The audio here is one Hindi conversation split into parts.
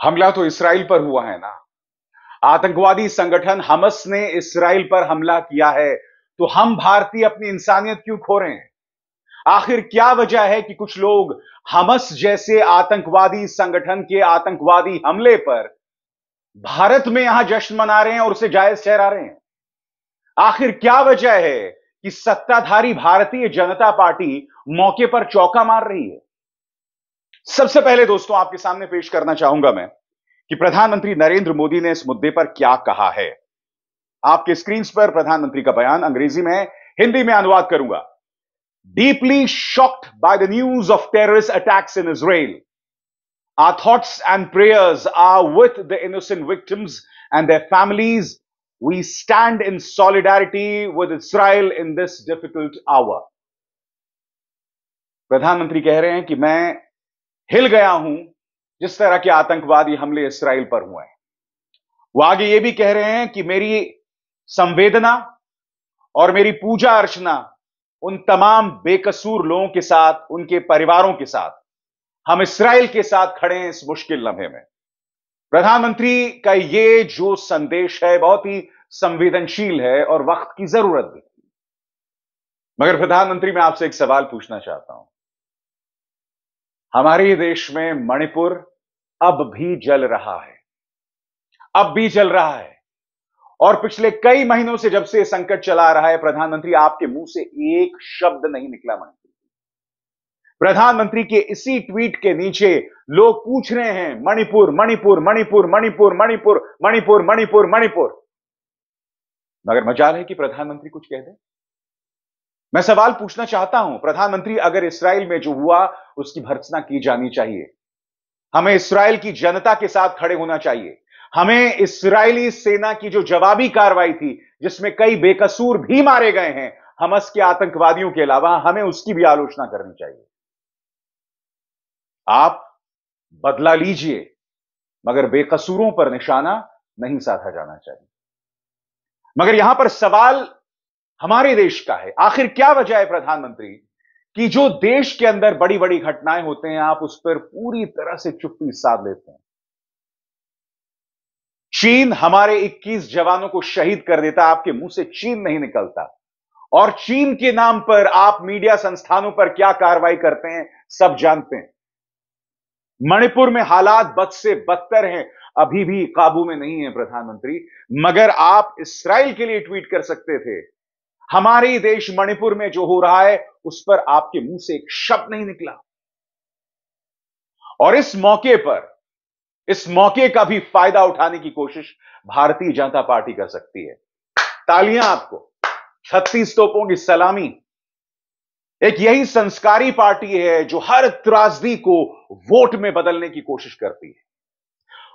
हमला तो इसराइल पर हुआ है ना। आतंकवादी संगठन हमास ने इसराइल पर हमला किया है, तो हम भारतीय अपनी इंसानियत क्यों खो रहे हैं? आखिर क्या वजह है कि कुछ लोग हमास जैसे आतंकवादी संगठन के आतंकवादी हमले पर भारत में यहां जश्न मना रहे हैं और उसे जायज ठहरा रहे हैं? आखिर क्या वजह है कि सत्ताधारी भारतीय जनता पार्टी मौके पर चौका मार रही है? सबसे पहले दोस्तों आपके सामने पेश करना चाहूंगा मैं कि प्रधानमंत्री नरेंद्र मोदी ने इस मुद्दे पर क्या कहा है। आपके स्क्रीन पर प्रधानमंत्री का बयान अंग्रेजी में है, हिंदी में अनुवाद करूंगा। Deeply shocked by the news of terrorist attacks in Israel, our thoughts and prayers are with the innocent victims and their families. We stand in solidarity with Israel in this difficult hour. प्रधानमंत्री कह रहे हैं कि मैं हिल गया हूं जिस तरह के आतंकवादी हमले इसराइल पर हुए हैं। वो आगे ये भी कह रहे हैं कि मेरी संवेदना और मेरी पूजा अर्चना उन तमाम बेकसूर लोगों के साथ, उनके परिवारों के साथ, हम इसराइल के साथ खड़े हैं इस मुश्किल लम्हे में। प्रधानमंत्री का ये जो संदेश है बहुत ही संवेदनशील है और वक्त की जरूरत भी। मगर प्रधानमंत्री, मैं आपसे एक सवाल पूछना चाहता हूं। हमारे देश में मणिपुर अब भी जल रहा है, अब भी जल रहा है, और पिछले कई महीनों से जब से संकट चला रहा है, प्रधानमंत्री आपके मुंह से एक शब्द नहीं निकला। प्रधानमंत्री के इसी ट्वीट के नीचे लोग पूछ रहे हैं मणिपुर मणिपुर मणिपुर मणिपुर मणिपुर मणिपुर मणिपुर मणिपुर। मगर मजाल है कि प्रधानमंत्री कुछ कह दे। मैं सवाल पूछना चाहता हूं प्रधानमंत्री, अगर इसराइल में जो हुआ उसकी भर्त्सना की जानी चाहिए। हमें इसराइल की जनता के साथ खड़े होना चाहिए। हमें इस्राएली सेना की जो जवाबी कार्रवाई थी, जिसमें कई बेकसूर भी मारे गए हैं हमास के आतंकवादियों के अलावा, हमें उसकी भी आलोचना करनी चाहिए। आप बदला लीजिए, मगर बेकसूरों पर निशाना नहीं साधा जाना चाहिए। मगर यहां पर सवाल हमारे देश का है। आखिर क्या वजह है प्रधानमंत्री कि जो देश के अंदर बड़ी बड़ी घटनाएं होते हैं, आप उस पर पूरी तरह से चुप्पी साध लेते हैं। चीन हमारे 21 जवानों को शहीद कर देता, आपके मुंह से चीन नहीं निकलता। और चीन के नाम पर आप मीडिया संस्थानों पर क्या कार्रवाई करते हैं सब जानते हैं। मणिपुर में हालात बद से बदतर हैं, अभी भी काबू में नहीं है प्रधानमंत्री। मगर आप इसराइल के लिए ट्वीट कर सकते थे। हमारे देश मणिपुर में जो हो रहा है उस पर आपके मुंह से एक शब्द नहीं निकला। और इस मौके का भी फायदा उठाने की कोशिश भारतीय जनता पार्टी कर सकती है। तालियां आपको, 36 तोपों की सलामी। एक यही संस्कारी पार्टी है जो हर त्रासदी को वोट में बदलने की कोशिश करती है।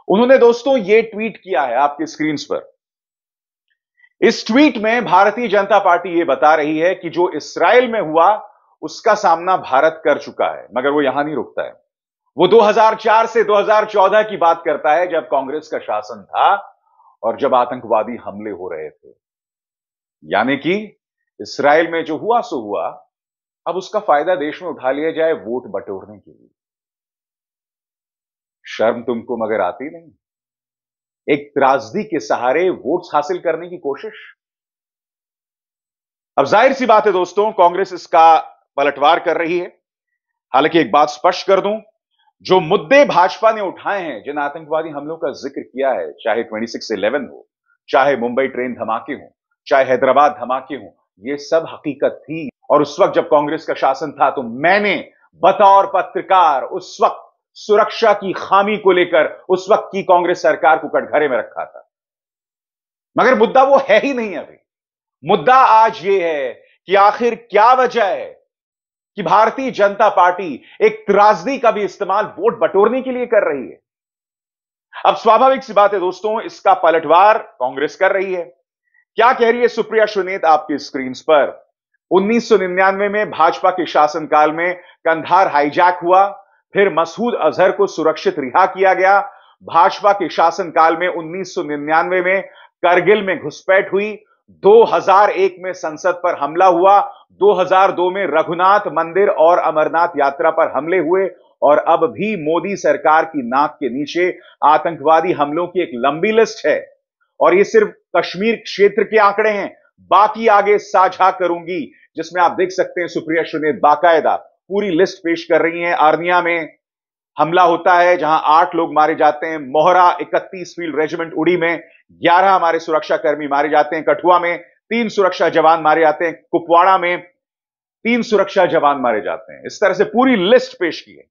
उन्होंने दोस्तों ये ट्वीट किया है आपके स्क्रीन पर। इस ट्वीट में भारतीय जनता पार्टी यह बता रही है कि जो इसराइल में हुआ उसका सामना भारत कर चुका है। मगर वो यहां नहीं रुकता है। वो 2004 से 2014 की बात करता है, जब कांग्रेस का शासन था और जब आतंकवादी हमले हो रहे थे। यानी कि इसराइल में जो हुआ सो हुआ, अब उसका फायदा देश में उठा लिया जाए वोट बटोरने के लिए। शर्म तुमको मगर आती नहीं? एक त्रासदी के सहारे वोट्स हासिल करने की कोशिश। अब जाहिर सी बात है दोस्तों, कांग्रेस इसका पलटवार कर रही है। हालांकि एक बात स्पष्ट कर दूं, जो मुद्दे भाजपा ने उठाए हैं, जिन आतंकवादी हमलों का जिक्र किया है, चाहे 26/11 हो, चाहे मुंबई ट्रेन धमाके हो, चाहे हैदराबाद धमाके हो, ये सब हकीकत थी। और उस वक्त जब कांग्रेस का शासन था तो मैंने बतौर पत्रकार उस वक्त सुरक्षा की खामी को लेकर उस वक्त की कांग्रेस सरकार को कटघरे में रखा था। मगर मुद्दा वो है ही नहीं। अभी मुद्दा आज ये है कि आखिर क्या वजह है कि भारतीय जनता पार्टी एक त्रासदी का भी इस्तेमाल वोट बटोरने के लिए कर रही है। अब स्वाभाविक सी बात है दोस्तों, इसका पलटवार कांग्रेस कर रही है। क्या कह रही है सुप्रिया सुनेत आपकी स्क्रीन पर? 1999 में भाजपा के शासनकाल में कंधार हाईजैक हुआ, फिर मसूद अजहर को सुरक्षित रिहा किया गया। भाजपा के शासनकाल में 1999 में करगिल में घुसपैठ हुई, 2001 में संसद पर हमला हुआ, 2002 में रघुनाथ मंदिर और अमरनाथ यात्रा पर हमले हुए, और अब भी मोदी सरकार की नाक के नीचे आतंकवादी हमलों की एक लंबी लिस्ट है। और ये सिर्फ कश्मीर क्षेत्र के आंकड़े हैं, बाकी आगे साझा करूंगी, जिसमें आप देख सकते हैं सुप्रिया सुनील बाकायदा पूरी लिस्ट पेश कर रही हैं। आर्निया में हमला होता है जहां 8 लोग मारे जाते हैं। मोहरा 31 फील्ड रेजिमेंट उड़ी में 11 हमारे सुरक्षा कर्मी मारे जाते हैं। कठुआ में 3 सुरक्षा जवान मारे जाते हैं। कुपवाड़ा में 3 सुरक्षा जवान मारे जाते हैं। इस तरह से पूरी लिस्ट पेश की है।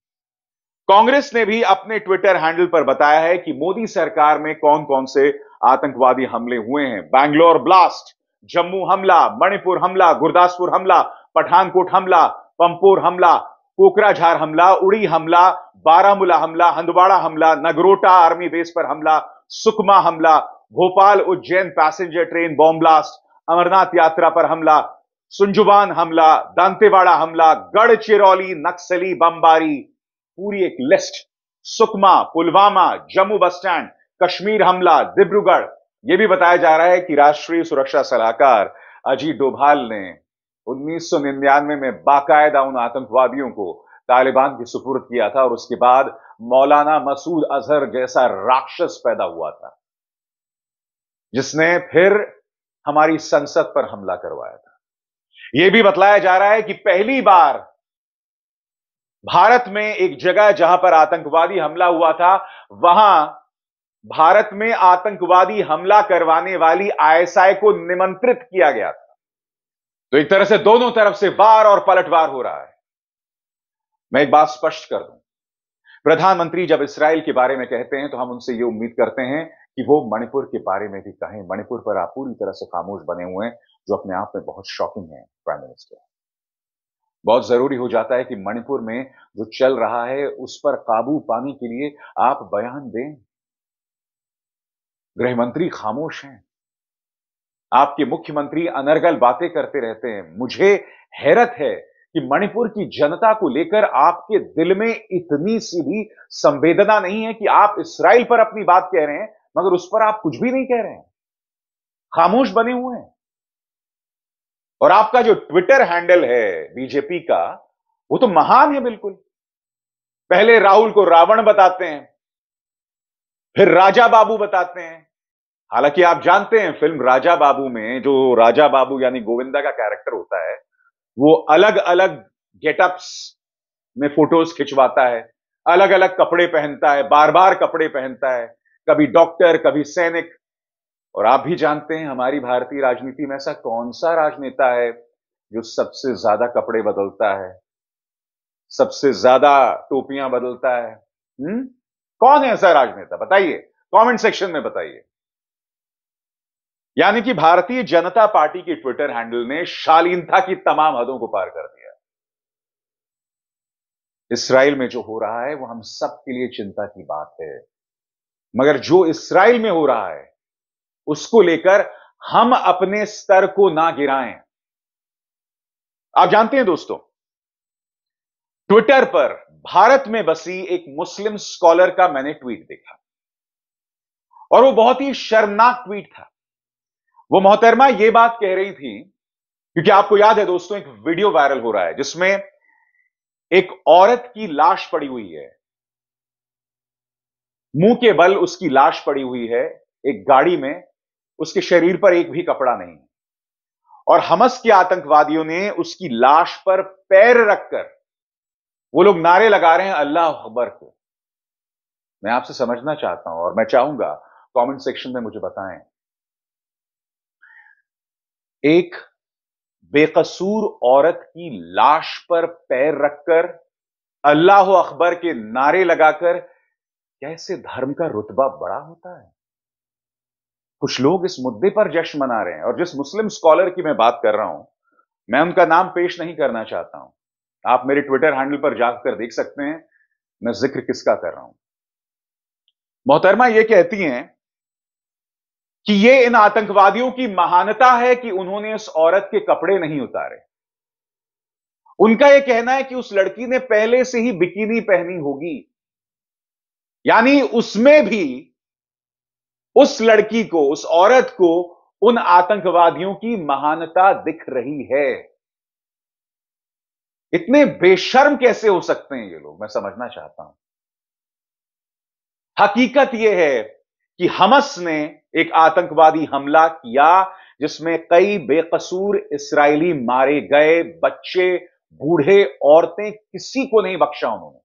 कांग्रेस ने भी अपने ट्विटर हैंडल पर बताया है कि मोदी सरकार में कौन कौन से आतंकवादी हमले हुए हैं। बैंगलोर ब्लास्ट, जम्मू हमला, मणिपुर हमला, गुरदासपुर हमला, पठानकोट हमला, पंपोर हमला, कोकराझार हमला, उड़ी हमला, बारामूला हमला, हंदवाड़ा हमला, नगरोटा आर्मी बेस पर हमला, सुकमा हमला, Bhopal Ujjain passenger train bomb blast, Amarnath Yatra पर हमला, सुंजुबान हमला, दांतेवाड़ा हमला, गढ़चिरौली नक्सली बमबारी, पूरी एक list. Sukma, Pulwama, Jammu bus stand, Kashmir हमला, डिब्रूगढ़। यह भी बताया जा रहा है कि राष्ट्रीय सुरक्षा सलाहकार अजीत डोभाल ने 1999 में बाकायदा उन आतंकवादियों को तालिबान के सुपुर्द किया था और उसके बाद मौलाना मसूद अजहर जैसा राक्षस पैदा हुआ था, जिसने फिर हमारी संसद पर हमला करवाया था। यह भी बतलाया जा रहा है कि पहली बार भारत में एक जगह जहां पर आतंकवादी हमला हुआ था, वहां भारत में आतंकवादी हमला करवाने वाली आईएसआई को निमंत्रित किया गया था। तो एक तरह से दोनों तरफ से वार और पलटवार हो रहा है। मैं एक बात स्पष्ट कर दूं, प्रधानमंत्री जब इस्राएल के बारे में कहते हैं तो हम उनसे यह उम्मीद करते हैं कि वो मणिपुर के बारे में भी कहें। मणिपुर पर आप पूरी तरह से खामोश बने हुए हैं, जो अपने आप में बहुत शॉकिंग है। प्राइम मिनिस्टर, बहुत जरूरी हो जाता है कि मणिपुर में जो चल रहा है उस पर काबू पाने के लिए आप बयान दें। गृहमंत्री खामोश हैं, आपके मुख्यमंत्री अनर्गल बातें करते रहते हैं। मुझे हैरत है कि मणिपुर की जनता को लेकर आपके दिल में इतनी सी भी संवेदना नहीं है कि आप इस्राएल पर अपनी बात कह रहे हैं, मगर उस पर आप कुछ भी नहीं कह रहे हैं, खामोश बने हुए हैं। और आपका जो ट्विटर हैंडल है बीजेपी का, वो तो महान है बिल्कुल। पहले राहुल को रावण बताते हैं, फिर राजा बाबू बताते हैं। हालांकि आप जानते हैं फिल्म राजा बाबू में जो राजा बाबू यानी गोविंदा का कैरेक्टर होता है, वो अलग अलग गेटअप्स में फोटोज खिंचवाता है, अलग अलग कपड़े पहनता है, बार बार कपड़े पहनता है, कभी डॉक्टर, कभी सैनिक। और आप भी जानते हैं हमारी भारतीय राजनीति में ऐसा कौन सा राजनेता है जो सबसे ज्यादा कपड़े बदलता है, सबसे ज्यादा टोपियां बदलता है? कौन है ऐसा राजनेता? बताइए, कमेंट सेक्शन में बताइए। यानी कि भारतीय जनता पार्टी के ट्विटर हैंडल ने शालीनता की तमाम हदों को पार कर दिया। इस्राएल में जो हो रहा है वो हम सब के लिए चिंता की बात है, मगर जो इस्राएल में हो रहा है उसको लेकर हम अपने स्तर को ना गिराएं। आप जानते हैं दोस्तों, ट्विटर पर भारत में बसी एक मुस्लिम स्कॉलर का मैंने ट्वीट देखा और वो बहुत ही शर्मनाक ट्वीट था। वो मोहतरमा ये बात कह रही थी, क्योंकि आपको याद है दोस्तों, एक वीडियो वायरल हो रहा है जिसमें एक औरत की लाश पड़ी हुई है, मुंह के बल उसकी लाश पड़ी हुई है एक गाड़ी में, उसके शरीर पर एक भी कपड़ा नहीं, और हमस के आतंकवादियों ने उसकी लाश पर पैर रखकर वो लोग नारे लगा रहे हैं अल्लाह अकबर को। मैं आपसे समझना चाहता हूं और मैं चाहूंगा कमेंट सेक्शन में मुझे बताएं, एक बेकसूर औरत की लाश पर पैर रखकर अल्लाह अकबर के नारे लगाकर कैसे धर्म का रुतबा बड़ा होता है? कुछ लोग इस मुद्दे पर जश्न मना रहे हैं, और जिस मुस्लिम स्कॉलर की मैं बात कर रहा हूं, मैं उनका नाम पेश नहीं करना चाहता हूं। आप मेरे ट्विटर हैंडल पर जाकर देख सकते हैं मैं जिक्र किसका कर रहा हूं। मोहतरमा ये कहती हैं कि ये इन आतंकवादियों की महानता है कि उन्होंने उस औरत के कपड़े नहीं उतारे। उनका यह कहना है कि उस लड़की ने पहले से ही बिकिनी पहनी होगी, यानी उसमें भी उस लड़की को, उस औरत को उन आतंकवादियों की महानता दिख रही है। इतने बेशर्म कैसे हो सकते हैं ये लोग, मैं समझना चाहता हूं। हकीकत यह है कि हमस ने एक आतंकवादी हमला किया जिसमें कई बेकसूर इस्राएली मारे गए, बच्चे, बूढ़े, औरतें, किसी को नहीं बख्शा उन्होंने।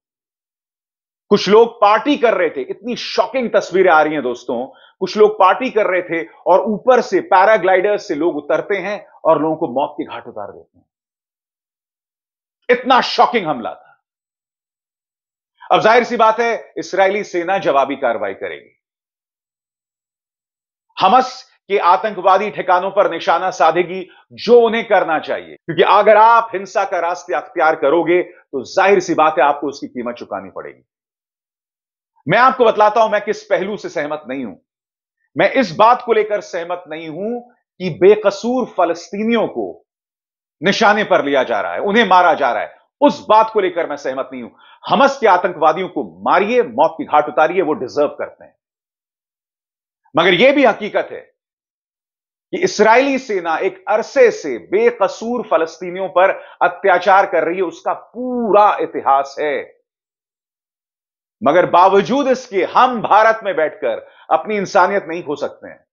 कुछ लोग पार्टी कर रहे थे, इतनी शॉकिंग तस्वीरें आ रही हैं दोस्तों। कुछ लोग पार्टी कर रहे थे और ऊपर से पैराग्लाइडर्स से लोग उतरते हैं और लोगों को मौत के घाट उतार देते हैं। इतना शॉकिंग हमला था। अब जाहिर सी बात है, इस्राएली सेना जवाबी कार्रवाई करेगी। हमस के आतंकवादी ठिकानों पर निशाना साधेगी, जो उन्हें करना चाहिए, क्योंकि अगर आप हिंसा का रास्ता अख्तियार करोगे तो जाहिर सी बात है आपको उसकी कीमत चुकानी पड़ेगी। मैं आपको बतलाता हूं मैं किस पहलू से सहमत नहीं हूं। मैं इस बात को लेकर सहमत नहीं हूं कि बेकसूर फलस्तीनियों को निशाने पर लिया जा रहा है, उन्हें मारा जा रहा है। उस बात को लेकर मैं सहमत नहीं हूं। हमस के आतंकवादियों को मारिए, मौत की घाट उतारिए, वो डिजर्व करते हैं। मगर यह भी हकीकत है कि इस्राएली सेना एक अरसे से बेकसूर फलस्तीनियों पर अत्याचार कर रही है, उसका पूरा इतिहास है। मगर बावजूद इसके हम भारत में बैठकर अपनी इंसानियत नहीं खो सकते हैं।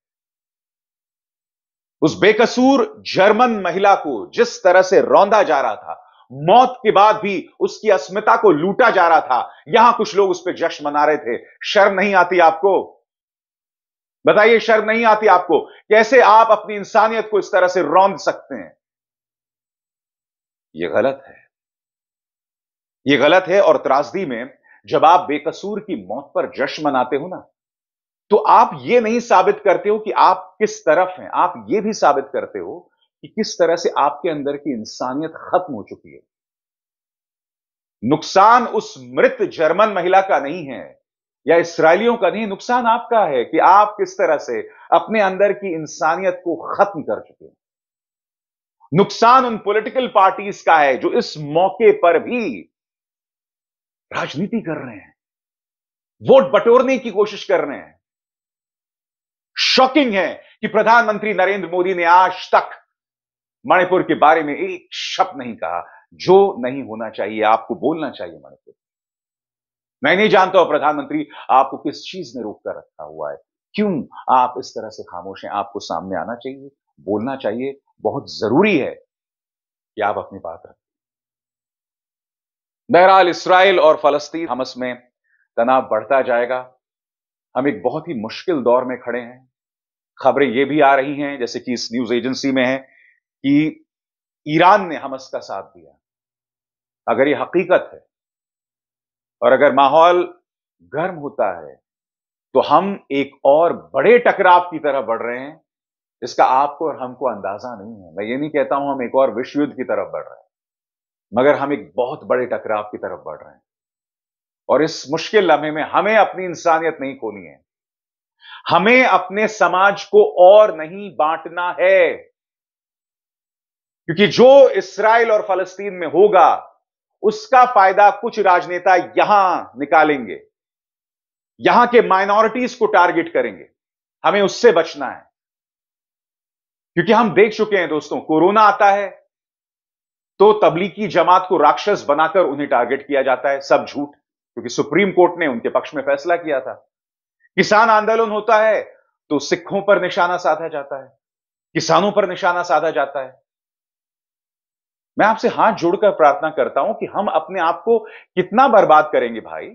उस बेकसूर जर्मन महिला को जिस तरह से रौंदा जा रहा था, मौत के बाद भी उसकी अस्मिता को लूटा जा रहा था, यहां कुछ लोग उस पर जश्न मना रहे थे। शर्म नहीं आती आपको? बताइए, शर्म नहीं आती आपको? कैसे आप अपनी इंसानियत को इस तरह से रौंद सकते हैं? यह गलत है। यह गलत है। और त्रासदी में जब आप बेकसूर की मौत पर जश्न मनाते हो ना, तो आप यह नहीं साबित करते हो कि आप किस तरफ हैं, आप यह भी साबित करते हो कि किस तरह से आपके अंदर की इंसानियत खत्म हो चुकी है। नुकसान उस मृत जर्मन महिला का नहीं है या इसराइलियों का नहीं, नुकसान आपका है कि आप किस तरह से अपने अंदर की इंसानियत को खत्म कर चुके हैं। नुकसान उन पॉलिटिकल पार्टीज का है जो इस मौके पर भी राजनीति कर रहे हैं, वोट बटोरने की कोशिश कर रहे हैं। शॉकिंग है कि प्रधानमंत्री नरेंद्र मोदी ने आज तक मणिपुर के बारे में एक शब्द नहीं कहा, जो नहीं होना चाहिए। आपको बोलना चाहिए मणिपुर। मैं नहीं जानता हूं प्रधानमंत्री आपको किस चीज ने रोक कर रखा हुआ है, क्यों आप इस तरह से खामोश हैं? आपको सामने आना चाहिए, बोलना चाहिए। बहुत जरूरी है कि आप अपनी बात रखें। बहरहाल, इसराइल और फलस्तीन हमस में तनाव बढ़ता जाएगा। हम एक बहुत ही मुश्किल दौर में खड़े हैं। खबरें यह भी आ रही हैं, जैसे कि इस न्यूज एजेंसी में है, कि ईरान ने हमस का साथ दिया। अगर यह हकीकत है और अगर माहौल गर्म होता है, तो हम एक और बड़े टकराव की तरफ बढ़ रहे हैं, इसका आपको और हमको अंदाजा नहीं है। मैं ये नहीं कहता हूं हम एक और विश्व युद्ध की तरफ बढ़ रहे हैं, मगर हम एक बहुत बड़े टकराव की तरफ बढ़ रहे हैं। और इस मुश्किल लम्हे में हमें अपनी इंसानियत नहीं खोनी है, हमें अपने समाज को और नहीं बांटना है। क्योंकि जो इस्राइल और फलस्तीन में होगा, उसका फायदा कुछ राजनेता यहां निकालेंगे, यहां के माइनॉरिटीज को टारगेट करेंगे। हमें उससे बचना है, क्योंकि हम देख चुके हैं दोस्तों, कोरोना आता है तो तबलीगी जमात को राक्षस बनाकर उन्हें टारगेट किया जाता है। सब झूठ, क्योंकि सुप्रीम कोर्ट ने उनके पक्ष में फैसला किया था। किसान आंदोलन होता है तो सिखों पर निशाना साधा जाता है, किसानों पर निशाना साधा जाता है। मैं आपसे हाथ जोड़कर प्रार्थना करता हूं कि हम अपने आप को कितना बर्बाद करेंगे भाई?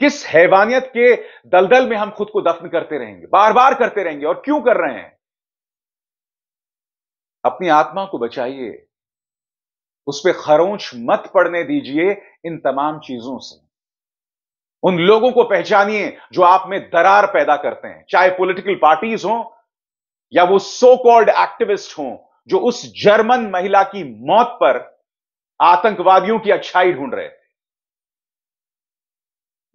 किस हैवानियत के दलदल में हम खुद को दफन करते रहेंगे, बार बार करते रहेंगे? और क्यों कर रहे हैं? अपनी आत्मा को बचाइए, उस पर खरोंच मत पड़ने दीजिए इन तमाम चीजों से। उन लोगों को पहचानिए जो आप में दरार पैदा करते हैं, चाहे पॉलिटिकल पार्टीज हों या वो सो कॉल्ड एक्टिविस्ट हों, जो उस जर्मन महिला की मौत पर आतंकवादियों की अच्छाई ढूंढ रहे थे।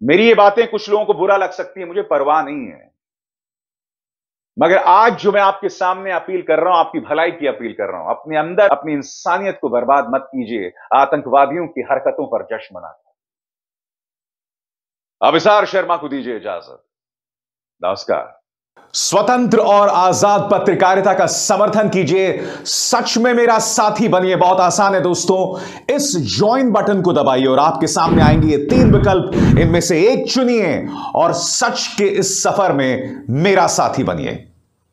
मेरी ये बातें कुछ लोगों को बुरा लग सकती है, मुझे परवाह नहीं है, मगर आज जो मैं आपके सामने अपील कर रहा हूं, आपकी भलाई की अपील कर रहा हूं। अपने अंदर अपनी इंसानियत को बर्बाद मत कीजिए आतंकवादियों की हरकतों पर जश्न मनाकर। अभिसार शर्मा को दीजिए इजाजत। नमस्कार। स्वतंत्र और आजाद पत्रकारिता का समर्थन कीजिए, सच में मेरा साथी बनिए। बहुत आसान है दोस्तों, इस ज्वाइन बटन को दबाइए और आपके सामने आएंगे ये 3 विकल्प, इनमें से एक चुनिए और सच के इस सफर में मेरा साथी बनिए।